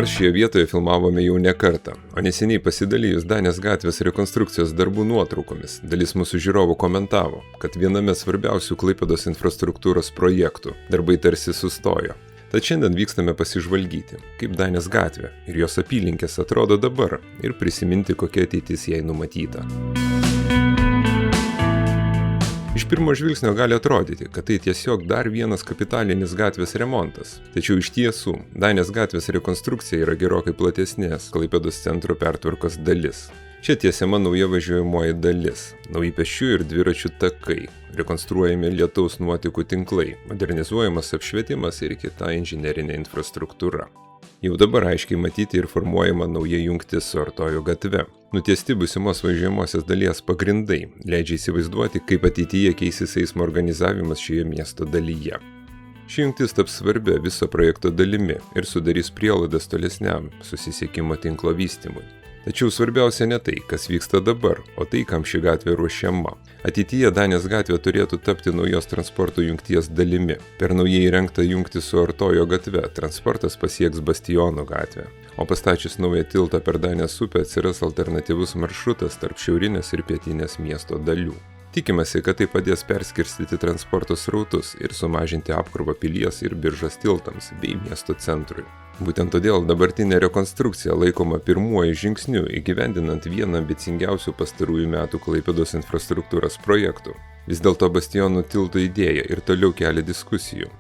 kuriuos šioje vietoje filmavome jau ne kartą, o neseniai pasidalijus Danės gatvės rekonstrukcijos darbų nuotraukomis, dalis mūsų žiūrovų komentavo, kad viename svarbiausių Klaipėdos infrastruktūros projektų darbai tarsi sustojo. Tad šiandien vykstame pasižvalgyti, kaip Danės gatvė ir jos apylinkės atrodo dabar ir prisiminti, kokia ateitis jai numatyta. Iš pirmo žvilgsnio gali atrodyti, kad tai tiesiog dar vienas kapitalinis gatvės remontas. Tačiau iš tiesų, Danės gatvės rekonstrukcija yra gerokai platesnės Klaipėdos centro pertvarkos dalis. Čia tiesiama nauja važiuojamoji dalis, nauji pėsčiųjų ir dviračių takai, rekonstruojami lietaus nuotekų tinklai, modernizuojamas apšvietimas ir kita inžinerinė infrastruktūra. Jau dabar aiškiai matyti ir formuojama nauja jungtis su Artojo gatve. Nutiesti būsimos važiuojamosios dalies pagrindai leidžia įsivaizduoti, kaip ateityje keisis eismo organizavimas šioje miesto dalyje. Ši jungtis taps svarbia viso projekto dalimi ir sudarys prielaidas tolesniam susisiekimo tinklo vystymui. Tačiau svarbiausia ne tai, kas vyksta dabar, o tai, kam ši gatvė ruošiama. Ateityje Danės gatvė turėtų tapti naujos transporto jungties dalimi. Per naujai įrengtą jungtį su Artojo gatve transportas pasieks Bastiono gatvę. O pastačius naują tiltą per Danės upę atsiras alternatyvus maršrutas tarp šiaurinės ir pietinės miesto dalių. Tikimasi, kad tai padės perskirstyti transporto srautus ir sumažinti apkrovą Pilies ir Biržos tiltams bei miesto centrui. Būtent todėl dabartinė rekonstrukcija laikoma pirmuoju žingsniu įgyvendinant vieną ambicingiausių pastarųjų metų Klaipėdos infrastruktūros projektų. Vis dėlto Bastionų tilto idėja ir toliau kelia diskusijų.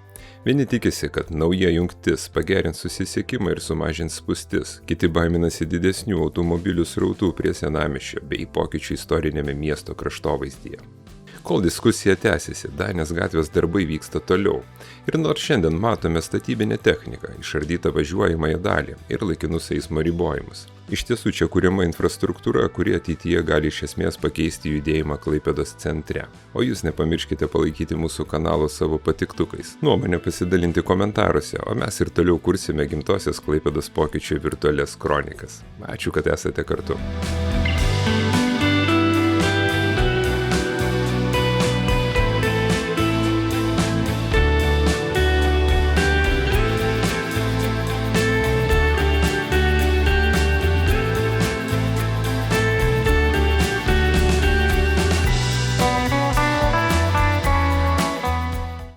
Vieni tikisi, kad nauja jungtis pagerins susisiekimą ir sumažins spūstis, kiti baiminasi didesnių automobilių srautų prie senamiesčio bei pokyčių istorinėme miesto kraštovaizdyje. Kol diskusija tęsiasi, Danės gatvės darbai vyksta toliau. Ir nors šiandien matome statybinę techniką, išardytą važiuojamąją dalį ir laikinus eismo ribojimus. Iš tiesų čia kuriama infrastruktūra, kuri ateityje gali iš esmės pakeisti judėjimą Klaipėdos centre. O jūs nepamirškite palaikyti mūsų kanalą savo patiktukais. Nuomonę pasidalinti komentaruose, o mes ir toliau kursime gimtosios Klaipėdos pokyčių virtualias kronikas. Ačiū, kad esate kartu.